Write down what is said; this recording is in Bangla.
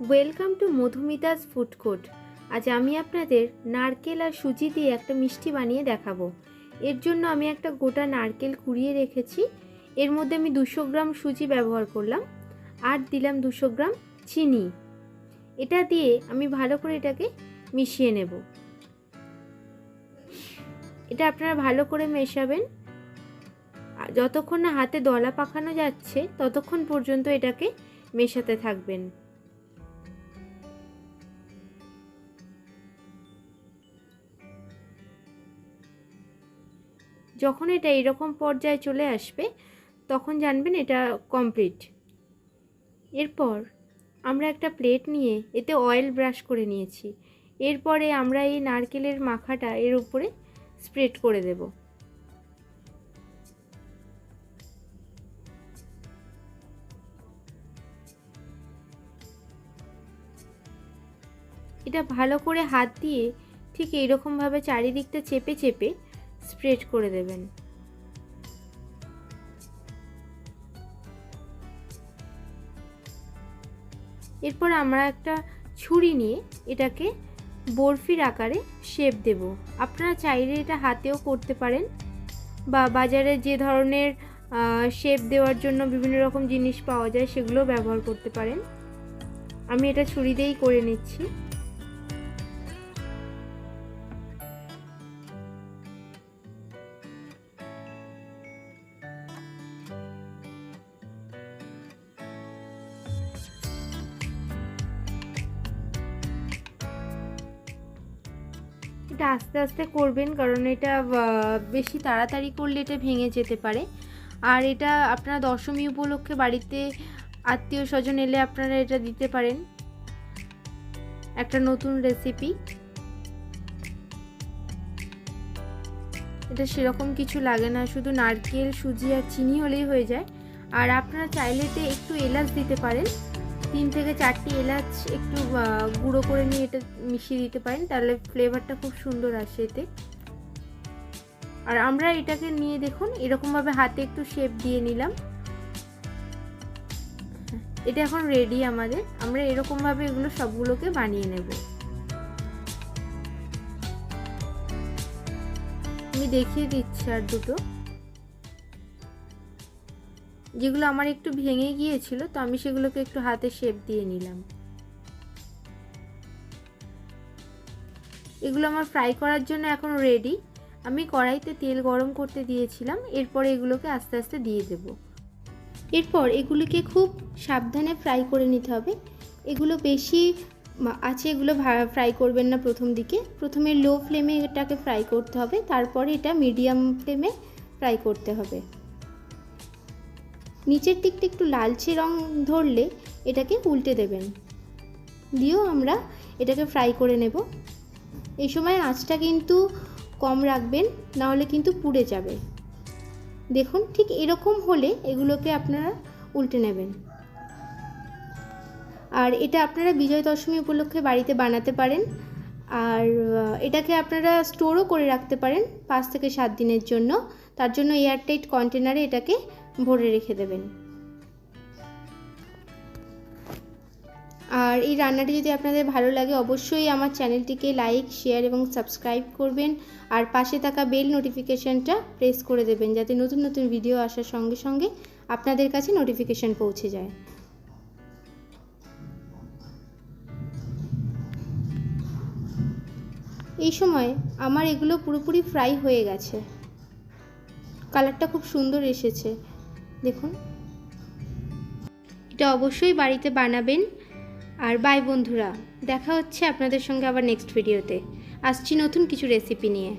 Welcome to Madhumita's food court. আজ আমি আপনাদের নারকেল আর সুজি দিয়ে একটা মিষ্টি বানিয়ে দেখাবো। এর জন্য আমি একটা গোটা নারকেল কুড়িয়ে রেখেছি। এর মধ্যে আমি 200 গ্রাম সুজি ব্যবহার করলাম আর দিলাম 200 গ্রাম চিনি। এটা দিয়ে আমি ভালো করে এটাকে মিশিয়ে নেব। এটা আপনারা ভালো করে মেশাবেন, যতক্ষণ না হাতে দলা পাকানো যাচ্ছে ততক্ষণ পর্যন্ত এটাকে মেশাতে থাকবেন। যখন এটা এরকম পর্যায়ে চলে আসবে তখন জানবেন এটা কমপ্লিট। এরপর আমরা একটা প্লেট নিয়ে এতে অয়েল ব্রাশ করে নিয়েছি। এরপরে আমরা এই নারকেলের মাখাটা এর উপরে স্প্রেড করে দেব। এটা ভালো করে হাত দিয়ে ঠিক এইরকমভাবে চারিদিকটা চেপে চেপে স্প্রেড করে দেবেন। এরপর আমরা একটা ছুরি নিয়ে এটাকে বরফির আকারে শেপ দেব। আপনারা চাইলে এটা হাতেও করতে পারেন বা বাজারে যে ধরনের শেপ দেওয়ার জন্য বিভিন্ন রকম জিনিস পাওয়া যায় সেগুলো ব্যবহার করতে পারেন। আমি এটা ছুরি দিয়েই করে নিচ্ছি। এটা আস্তে আস্তে করবেন, কারণ এটা বেশি তাড়াতাড়ি করলে এটা ভেঙে যেতে পারে। আর এটা আপনারা দশমী উপলক্ষে বাড়িতে আত্মীয় স্বজন এলে আপনারা এটা দিতে পারেন, একটা নতুন রেসিপি। এটা সেরকম কিছু লাগে না, শুধু নারকেল সুজি আর চিনি হলেই হয়ে যায়। আর আপনারা চাইলে এতে একটু এলাচ দিতে পারেন, 3 থেকে 4টি এলাচ একটু গুঁড়ো করে নিয়ে এটা মিশিয়ে দিতে পারেন, তাহলে ফ্লেভারটা খুব সুন্দর আসে এতে। আর আমরা এটাকে নিয়ে দেখুন এরকমভাবে হাতে একটু শেপ দিয়ে নিলাম। এটা এখন রেডি আমাদের। আমরা এরকমভাবে এগুলো সবগুলোকে বানিয়ে নেব। আমি দেখিয়ে দিচ্ছি আর দুটো, যেগুলো আমার একটু ভেঙে গিয়েছিল, তো আমি সেগুলোকে একটু হাতে শেপ দিয়ে নিলাম। এগুলো আমার ফ্রাই করার জন্য এখন রেডি। আমি কড়াইতে তেল গরম করতে দিয়েছিলাম, এরপর এগুলোকে আস্তে আস্তে দিয়ে দেব। এরপর এগুলিকে খুব সাবধানে ফ্রাই করে নিতে হবে। এগুলো বেশি আছে এগুলো ফ্রাই করবেন না প্রথম দিকে। প্রথমে লো ফ্লেমে এটাকে ফ্রাই করতে হবে, তারপরে এটা মিডিয়াম ফ্লেমে ফ্রাই করতে হবে। নিচের দিকটা একটু লালচে রং ধরলে এটাকে উল্টে দেবেন, দিয়েও আমরা এটাকে ফ্রাই করে নেব। এই সময় আঁচটা কিন্তু কম রাখবেন, না হলে কিন্তু পুড়ে যাবে। দেখুন ঠিক এরকম হলে এগুলোকে আপনারা উল্টে নেবেন। আর এটা আপনারা বিজয়া দশমী উপলক্ষে বাড়িতে বানাতে পারেন। আর এটাকে আপনারা স্টোরও করে রাখতে পারেন 5 থেকে 7 দিনের জন্য। তার জন্য এয়ারটাইট কন্টেনারে এটাকে ভরে রেখে দেবেন। আর এই রান্নাটি যদি আপনাদের ভালো লাগে অবশ্যই আমার চ্যানেলটিকে লাইক, শেয়ার এবং সাবস্ক্রাইব করবেন। আর পাশে থাকা বেল নোটিফিকেশানটা প্রেস করে দেবেন, যাতে নতুন নতুন ভিডিও আসার সঙ্গে সঙ্গে আপনাদের কাছে নোটিফিকেশান পৌঁছে যায়। এই সময় আমার এগুলো পুরোপুরি ফ্রাই হয়ে গেছে, কালারটা খুব সুন্দর এসেছে দেখুন। এটা অবশ্যই বাড়িতে বানাবেন। আর বাই বন্ধুরা, দেখা হচ্ছে আপনাদের সঙ্গে আবার নেক্সট ভিডিওতে। আসছি নতুন কিছু রেসিপি নিয়ে।